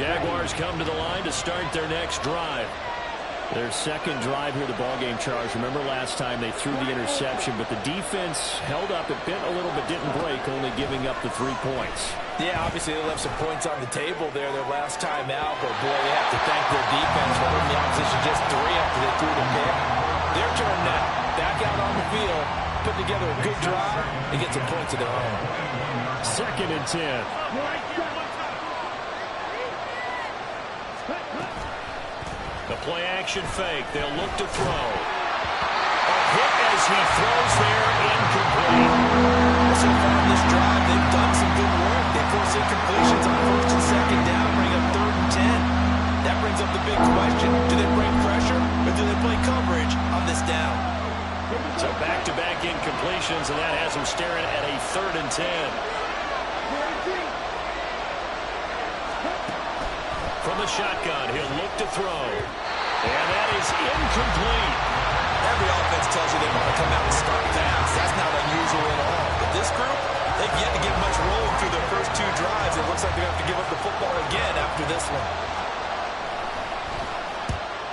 Jaguars come to the line to start their next drive. Their second drive here, the ballgame, Charles. Remember last time they threw the interception, but the defense held up. It bent a little but didn't break, only giving up the 3 points. Yeah, obviously they left some points on the table there their last time out, but boy, they have to thank their defense for holding the opposition just 3 after they threw the pick. Their turn now. Back out on the field, put together a good drive, and get some points of their own. 2nd and 10. The play action fake. They'll look to throw. A hit as he throws there, incomplete. So far in this drive, they've done some good work. They force incompletions on 1st and 2nd down, bring up 3rd and 10. That brings up the big question. Do they bring pressure or do they play coverage on this down? So back-to-back incompletions, and that has them staring at a 3rd and 10. From the shotgun, he'll look to throw. And that is incomplete. Every offense tells you they want to come out and start fast. That's not unusual at all. But this group, they've yet to get much rolling through their first 2 drives. It looks like they're going to have to give up the football again after this one.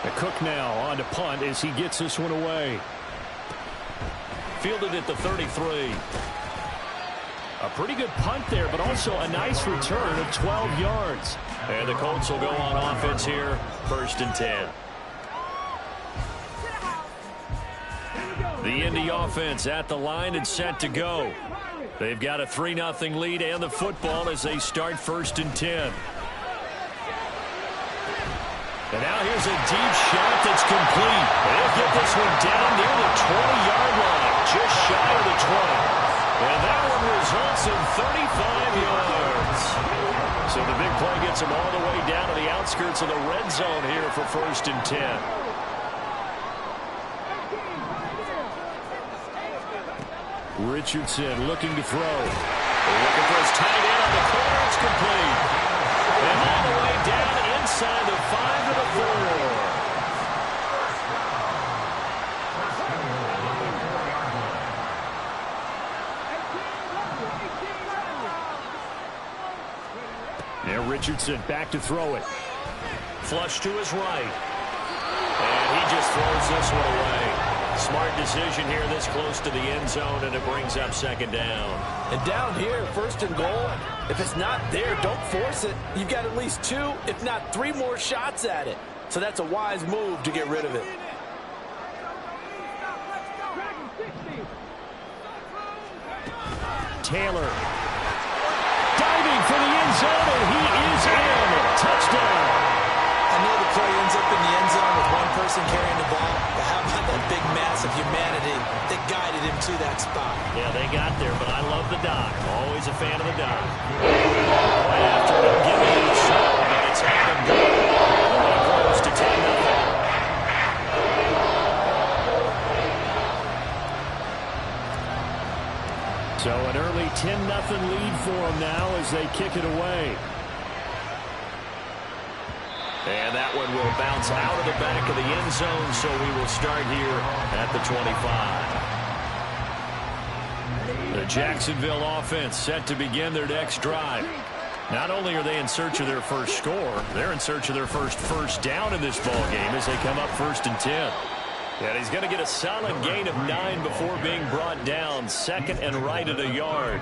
The Cook now on to punt as he gets this one away. Fielded at the 33. A pretty good punt there, but also a nice return of 12 yards. And the Colts will go on offense here, 1st and 10. The Indy offense at the line and set to go. They've got a 3-0 lead and the football as they start 1st and 10. And now here's a deep shot that's complete. They'll get this one down near the 20-yard line, just shy of the 20. And that one results in 35 yards. So the big play gets them all the way down to the outskirts of the red zone here for 1st and 10. Richardson looking to throw. Looking for his tight end on the corner. It's complete. And all the way down inside the 5 to the 4. Now Richardson back to throw it. Flush to his right. And he just throws this one away. Smart decision here this close to the end zone, and it brings up 2nd down. And down here, 1st and goal, if it's not there, don't force it. You've got at least 2, if not 3 more shots at it. So that's a wise move to get rid of it. Taylor diving for the end zone, and he is in. Touchdown. I know the play ends up in the end zone with one person carrying the ball, but how about that big mass of humanity that guided him to that spot? Yeah, they got there, but I love the dive. Always a fan of the dive. Right after it, giving it a shot, but it's happened good. Way close to 10-0. So an early 10-0 lead for them now as they kick it away. And that one will bounce out of the back of the end zone, so we will start here at the 25. The Jacksonville offense set to begin their next drive. Not only are they in search of their first score, they're in search of their first down in this ball game as they come up 1st and 10. And he's going to get a solid gain of 9 before being brought down, 2nd and right at a yard.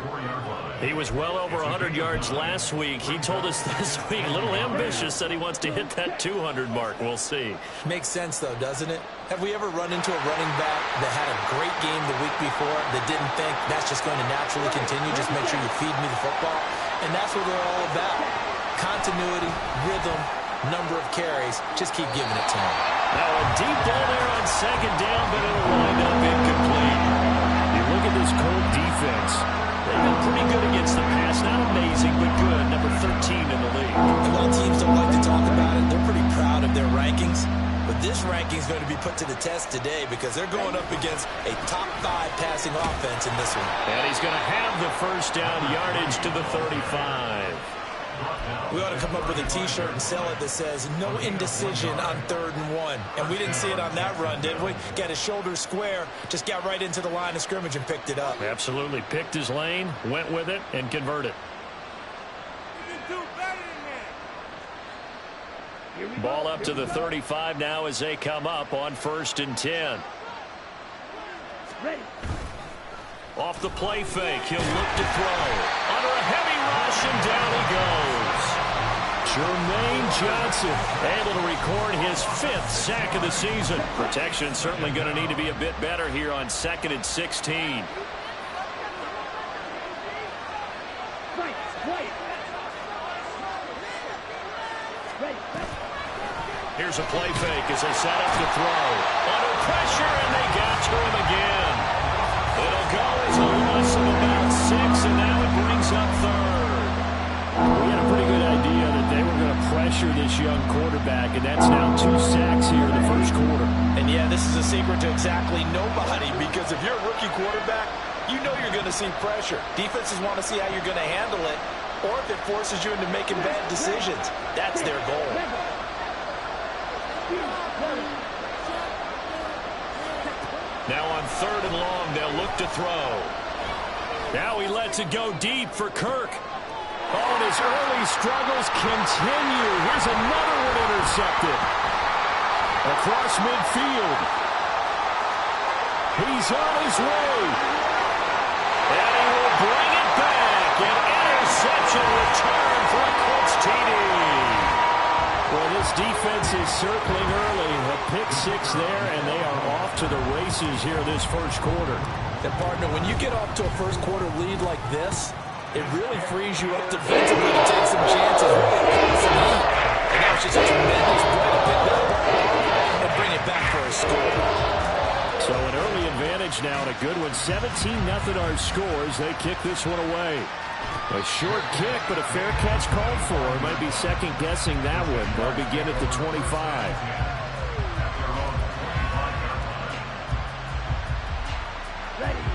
He was well over 100 yards last week. He told us this week, a little ambitious, said he wants to hit that 200 mark. We'll see. Makes sense, though, doesn't it? Have we ever run into a running back that had a great game the week before that didn't think that's just going to naturally continue? Just make sure you feed me the football. And that's what they're all about. Continuity, rhythm, number of carries. Just keep giving it to him. Now a deep ball there on 2nd down, but it'll wind up incomplete. You look at this Colt defense. They've been pretty good against the pass. Not amazing, but good. Number 13 in the league. And while teams don't like to talk about it, they're pretty proud of their rankings. But this ranking is going to be put to the test today because they're going up against a top 5 passing offense in this one. And he's going to have the 1st down yardage to the 35. We ought to come up with a T-shirt and sell it that says, no indecision on 3rd and 1. And we didn't see it on that run, did we? Got his shoulders square, just got right into the line of scrimmage and picked it up. Absolutely. Picked his lane, went with it, and converted. Ball up to the 35 now as they come up on 1st and 10. Off the play fake, he'll look to throw. Under a heavy rush, and down he goes. Jermaine Johnson able to record his 5th sack of the season. Protection certainly going to need to be a bit better here on 2nd and 16. Here's a play fake as they set up to throw. Under pressure, and they got to him again. It'll go as a loss of about 6, and now it brings up 3rd. We had a pretty good idea that they were going to pressure this young quarterback, and that's now 2 sacks here in the 1st quarter. And yeah, this is a secret to exactly nobody, because if you're a rookie quarterback, you know you're going to see pressure. Defenses want to see how you're going to handle it, or if it forces you into making bad decisions. That's their goal. Now on 3rd and long, they'll look to throw. Now he lets it go deep for Kirk. Oh, and his early struggles continue. Here's another one intercepted. Across midfield. He's on his way. And he will bring it back. An interception return for a Colts TD. Well, this defense is circling early. A pick-6 there, and they are off to the races here this 1st quarter. And, partner, when you get off to a 1st quarter lead like this, it really frees you up defensively to take some chances, really apply some heat. And now it's just a tremendous play to pick that up and bring it back for a score. So an early advantage now, and a good one. 17-0 our score as they kick this one away. A short kick, but a fair catch called for. Might be second-guessing that one. They'll begin at the 25.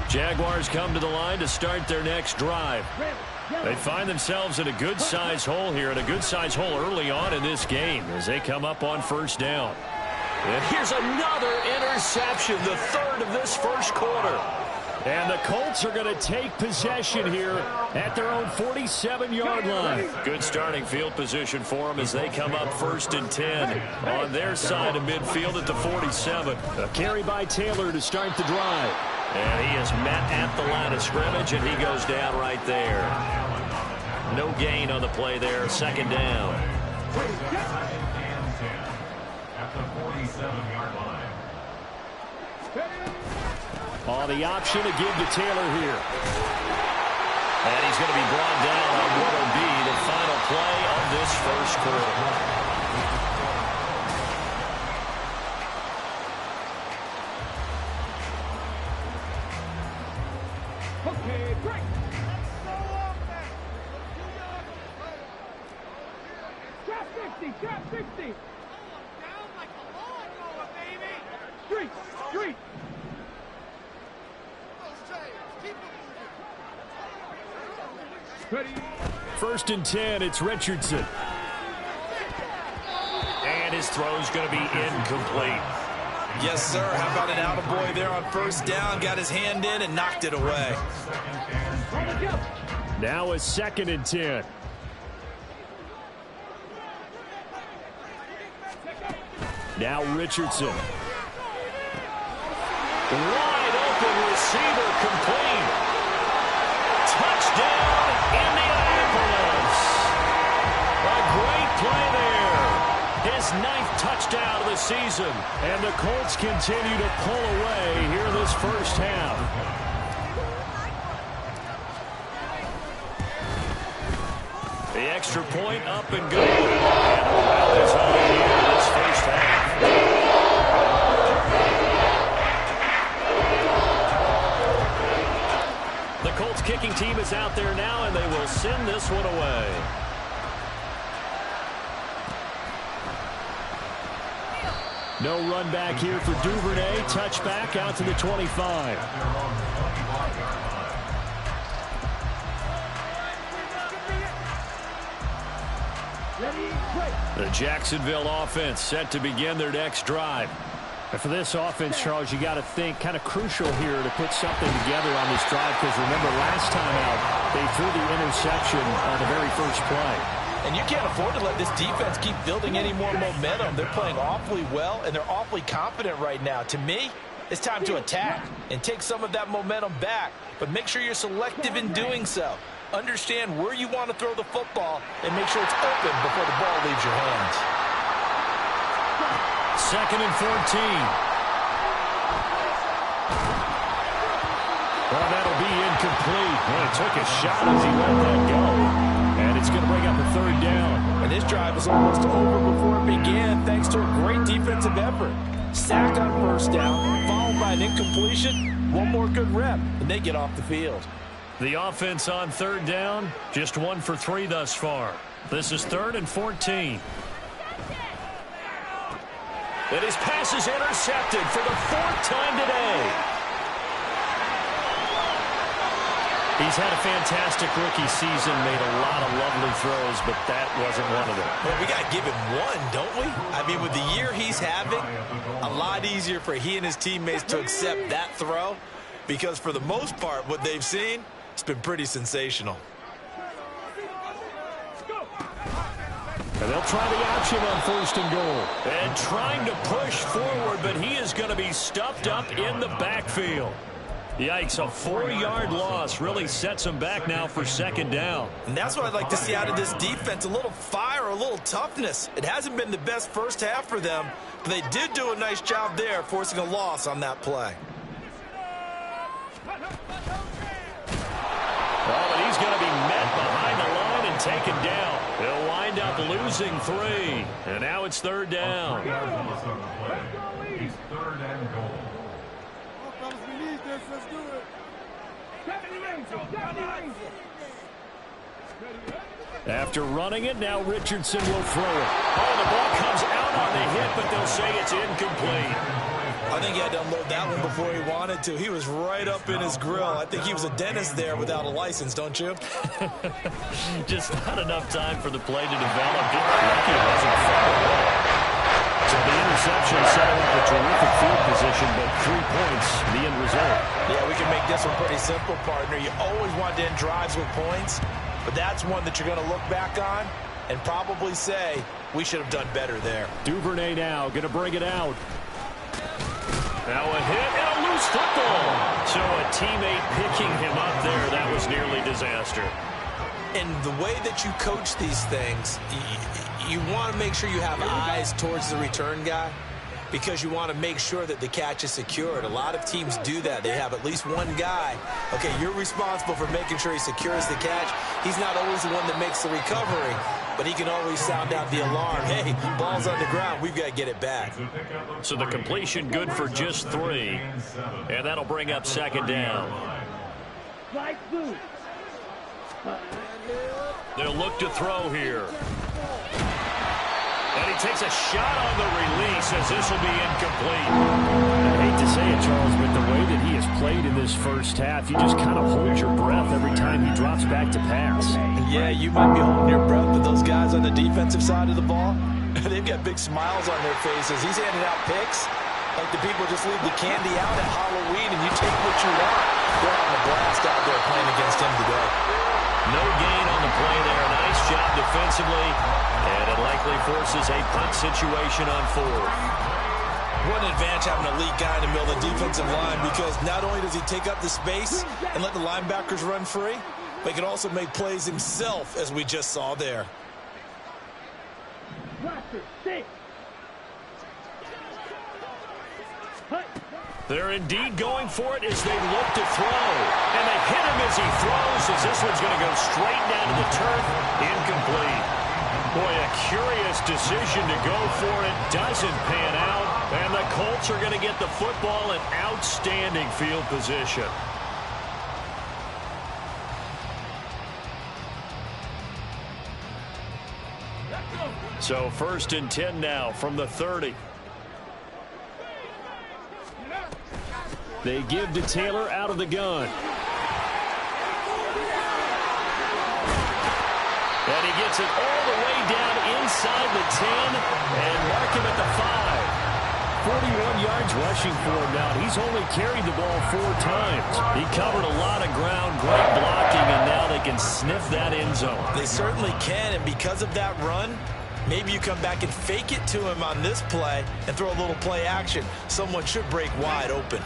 Jaguars come to the line to start their next drive. They find themselves in a good-sized hole here, and a good-sized hole early on in this game as they come up on 1st down. And here's another interception, the 3rd of this 1st quarter. And the Colts are going to take possession here at their own 47-yard line. Good starting field position for them as they come up 1st and 10 on their side of midfield at the 47. A carry by Taylor to start the drive. And he is met at the line of scrimmage, and he goes down right there. No gain on the play there, 2nd down. At the 47-yard line. On the option to give to Taylor here. And he's going to be brought down on what will be the final play of this 1st quarter. Okay, break. Drop 60, drop 60. Down like a lawnmower, baby. Street, street. 1st and 10, it's Richardson. And his throw's going to be incomplete. Yes, sir. How about an attaboy there on 1st down? Got his hand in and knocked it away. Now a 2nd and 10. Now Richardson. Wide open receiver complete. Touchdown, Indianapolis. A great play there. His 9th touchdown of the season. And the Colts continue to pull away here in this 1st half. The extra point up and good. And a rout is on here in this 1st half. The Colts kicking team is out there now, and they will send this one away. No run back here for Duvernay. Touchback out to the 25. The Jacksonville offense set to begin their next drive. And for this offense, Charles, you got to think kind of crucial here to put something together on this drive, because remember last time out, they threw the interception on the very first play. And you can't afford to let this defense keep building any more momentum. They're playing awfully well, and they're awfully confident right now. To me, it's time to attack and take some of that momentum back. But make sure you're selective in doing so. Understand where you want to throw the football and make sure it's open before the ball leaves your hands. 2nd and 14. Well, that'll be incomplete. Well, he took a shot as he let that go. And it's going to bring up a 3rd down. And this drive was almost over before it began thanks to a great defensive effort. Sack on 1st down, followed by an incompletion. One more good rep, and they get off the field. The offense on 3rd down, just 1 for 3 thus far. This is 3rd and 14. And his pass is intercepted for the 4th time today. He's had a fantastic rookie season, made a lot of lovely throws, but that wasn't one of them. Well, we got to give him one, don't we? I mean, with the year he's having, a lot easier for he and his teammates to accept that throw because for the most part, what they've seen, it's been pretty sensational. And they'll try the option on 1st and goal. And trying to push forward, but he is going to be stuffed up in the backfield. Yikes, a 4-yard loss really sets him back now for 2nd down. And that's what I'd like to see out of this defense, a little fire, a little toughness. It hasn't been the best first half for them, but they did do a nice job there, forcing a loss on that play. Oh, but he's going to be met behind the line and taken down. He'll wind up losing 3. And now it's 3rd down. It's 3rd and goal. Let's do it. After running it, now Richardson will throw it. Oh, the ball comes out on the hit, but they'll say it's incomplete. I think he had to unload that one before he wanted to. He was right up in his grill. I think he was a dentist there without a license, don't you? Just not enough time for the play to develop. Lucky it wasn't far away. So the interception set up a terrific field position, but 3 points, the end result. Yeah, we can make this one pretty simple, partner. You always want to end drives with points, but that's one that you're going to look back on and probably say, we should have done better there. Duvernay now going to bring it out. Now a hit and a loose football. So a teammate picking him up there, that was nearly disaster. And the way that you coach these things, you want to make sure you have eyes towards the return guy because you want to make sure that the catch is secured. A lot of teams do that. They have at least one guy. Okay, you're responsible for making sure he secures the catch. He's not always the one that makes the recovery, but he can always sound out the alarm. Hey, ball's on the ground. We've got to get it back. So the completion good for just 3, and that'll bring up 2nd down. They'll look to throw here. And he takes a shot on the release as this will be incomplete. I hate to say it, Charles, but the way that he has played in this first half, you just kind of hold your breath every time he drops back to pass. Yeah, you might be holding your breath, but those guys on the defensive side of the ball, they've got big smiles on their faces. He's handing out picks like the people just leave the candy out at Halloween and you take what you want. They're having a blast out there playing against him today. No gain on the play there. Nice job defensively. And it likely forces a punt situation on 4th. What an advantage having an elite guy in the middle of the defensive line because not only does he take up the space and let the linebackers run free, but he can also make plays himself, as we just saw there. They're indeed going for it as they look to throw. And they hit him as he throws as this one's going to go straight down to the turf. Incomplete. Boy, a curious decision to go for it. Doesn't pan out. And the Colts are going to get the football in outstanding field position. So 1st and 10 now from the 30. They give to Taylor out of the gun. And he gets it all the way down inside the 10 and mark him at the 5. 41 yards rushing for him now. He's only carried the ball 4 times. He covered a lot of ground, great blocking, and now they can sniff that end zone. They certainly can, and because of that run, maybe you come back and fake it to him on this play and throw a little play action. Someone should break wide open.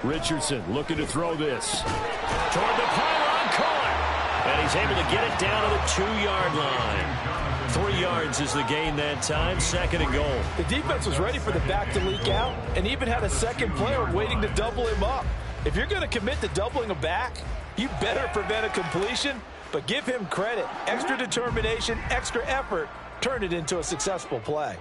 Richardson looking to throw this. Toward the pylon, caught. And he's able to get it down to the 2-yard line. 3 yards is the gain that time, 2nd and goal. The defense was ready for the back to leak out and even had a second player waiting to double him up. If you're going to commit to doubling a back, you better prevent a completion, but give him credit. Extra determination, extra effort, turned it into a successful play.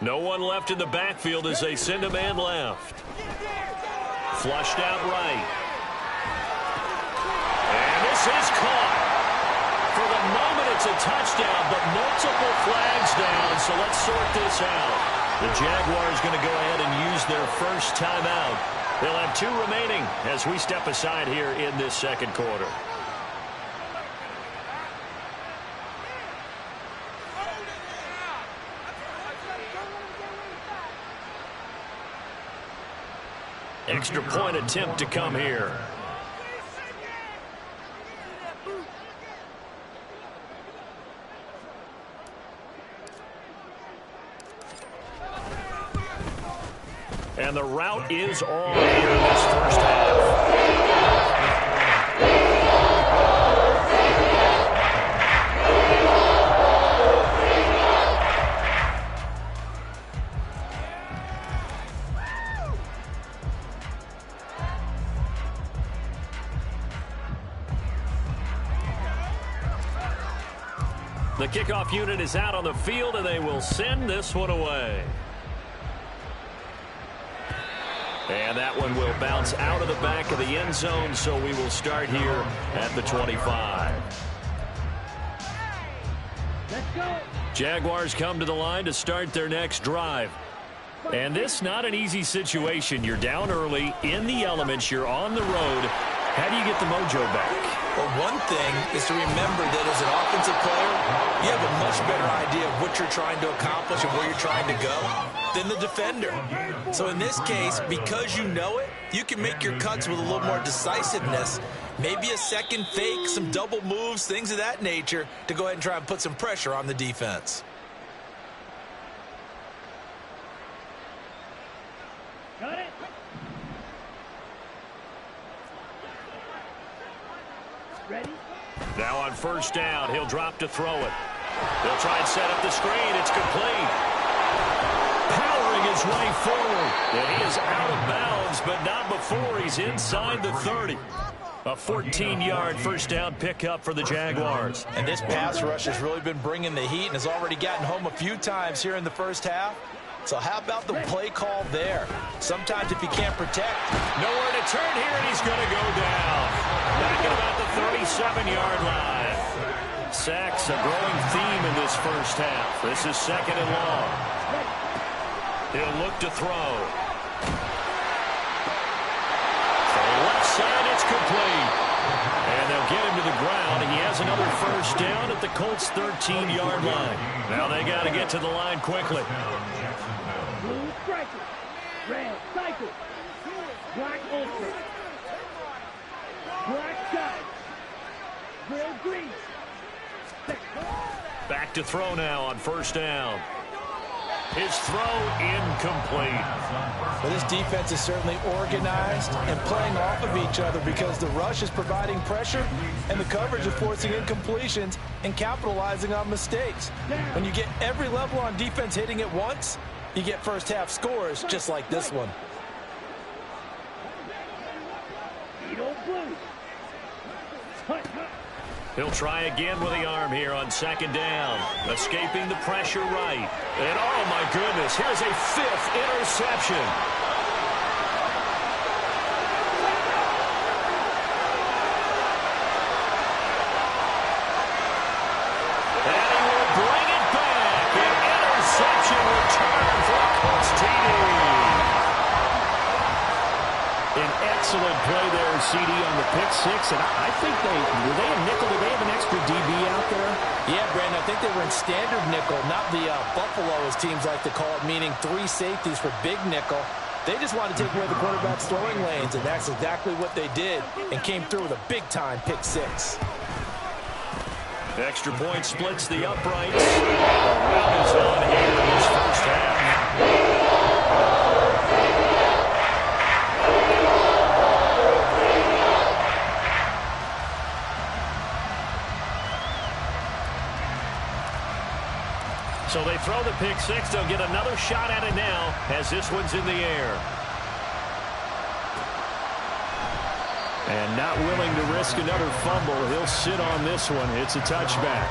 No one left in the backfield as they send a man left. Flushed out right. And this is caught. For the moment, it's a touchdown, but multiple flags down, so let's sort this out. The Jaguars going to go ahead and use their first timeout. They'll have 2 remaining as we step aside here in this 2nd quarter. Extra point attempt to come here. And the route is on here in this first half. The kickoff unit is out on the field, and they will send this one away. And that one will bounce out of the back of the end zone, so we will start here at the 25. Let's go. Jaguars come to the line to start their next drive. And this not an easy situation. You're down early, in the elements, you're on the road. How do you get the mojo back? Well, one thing is to remember that as an offensive player, you have a much better idea of what you're trying to accomplish and where you're trying to go than the defender. So in this case, because you know it, you can make your cuts with a little more decisiveness. Maybe a second fake, some double moves, things of that nature to go ahead and try and put some pressure on the defense. Got it. Ready? Now on first down, he'll drop to throw it. They'll try and set up the screen. It's complete. Powering his way forward. And he is out of bounds, but not before he's inside the 30. A 14-yard first down pickup for the Jaguars. And this pass rush has really been bringing the heat and has already gotten home a few times here in the first half. So how about the play call there? Sometimes if you can't protect. Nowhere to turn here, and he's going to go down. Back at about the 37-yard line. Sacks a growing theme in this first half. This is 2nd and long. He'll look to throw. For the left side, it's complete. And they'll get him to the ground, and he has another first down at the Colts' 13-yard line. Now they got to get to the line quickly. Blue striker. Red cycle. Black ultra. Black sky. Red green. Back to throw now on first down. His throw incomplete. Well, this defense is certainly organized and playing off of each other because the rush is providing pressure and the coverage is forcing incompletions and capitalizing on mistakes. When you get every level on defense hitting at once, you get first half scores just like this one. He'll try again with the arm here on second down. Escaping the pressure right. And oh my goodness, here's a 5th interception. And he will bring it back. An interception return for a Colts TD. An excellent play there, CD, on the pick six. And I think were they a nickel? Did they have an extra DB out there? Yeah, Brandon, I I think they were in standard nickel, not the Buffalo, as teams like to call it, meaning 3 safeties for big nickel. They just wanted to take away the quarterback's throwing lanes, and that's exactly what they did, and came through with a big-time pick 6. Extra point splits the uprights. Run is on here in this first half. So they throw the pick 6. They'll get another shot at it now as this one's in the air. And not willing to risk another fumble. He'll sit on this one. It's a touchback.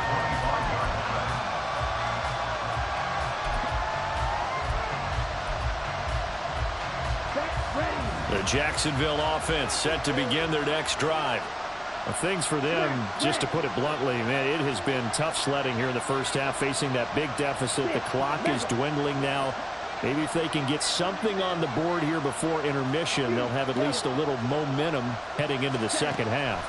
The Jacksonville offense set to begin their next drive. Well, things for them, just to put it bluntly, man, it has been tough sledding here in the first half, facing that big deficit. The clock is dwindling now. Maybe if they can get something on the board here before intermission, they'll have at least a little momentum heading into the second half.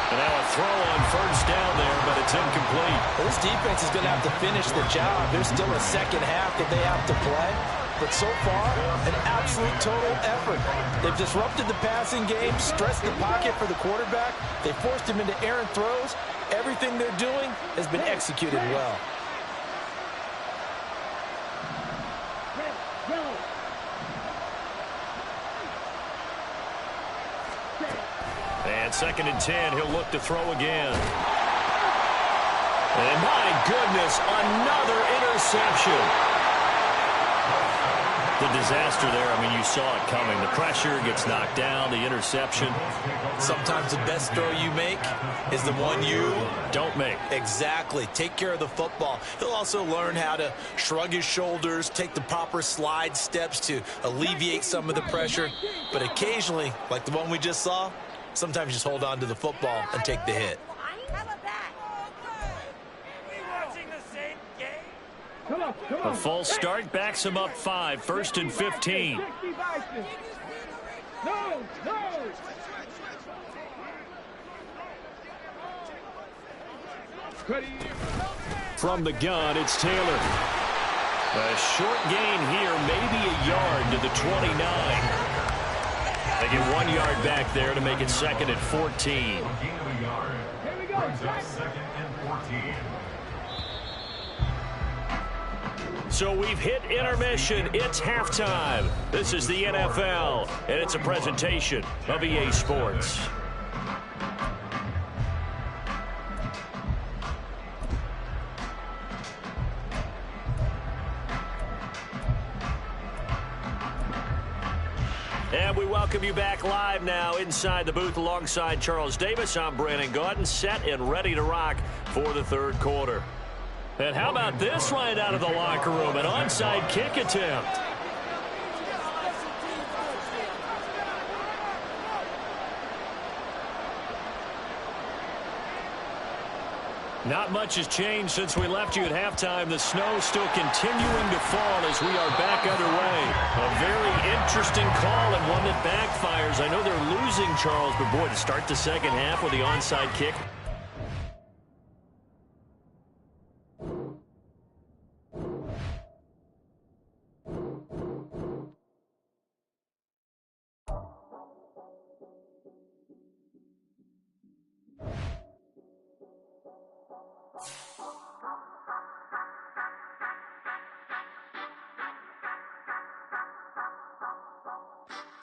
And now a throw on first down there, but it's incomplete. Well, this defense is going to have to finish the job. There's still a second half that they have to play. But so far, an absolute total effort. They've disrupted the passing game, stressed the pocket for the quarterback. They forced him into errant throws. Everything they're doing has been executed well. And 2nd and 10, he'll look to throw again. And my goodness, another interception. The disaster there, I mean, you saw it coming. The pressure gets knocked down, the interception. Sometimes the best throw you make is the one you don't make. Exactly. Take care of the football. He'll also learn how to shrug his shoulders, take the proper slide steps to alleviate some of the pressure. But occasionally, like the one we just saw, sometimes you just hold on to the football and take the hit. A false start backs him up 5, 1st and 15. From the gun, it's Taylor. A short gain here, maybe a yard to the 29. They get 1 yard back there to make it 2nd and 14. So we've hit intermission. It's halftime. This is the NFL, and it's a presentation of EA Sports. And we welcome you back live now inside the booth alongside Charles Davis. I'm Brandon Gaudin, set and ready to rock for the 3rd quarter. And how about this right out of the locker room? An onside kick attempt. Not much has changed since we left you at halftime. The snow still continuing to fall as we are back underway. A very interesting call and one that backfires. I know they're losing, Charles, but boy, to start the second half with the onside kick.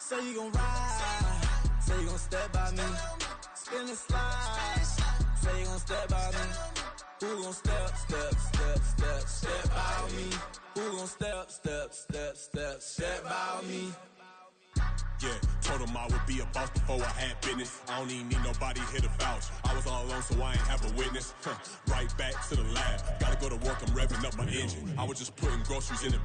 Say you gon' ride, say you gon' step by me, spin and slide, say you gon' step by me, who gon' step by me, who gon' step by me. Yeah, told him I would be a boss before I had business. I don't even need nobody here to vouch. I was all alone, so I ain't have a witness. Right back to the lab. Gotta go to work, I'm revving up my engine. I was just putting groceries in the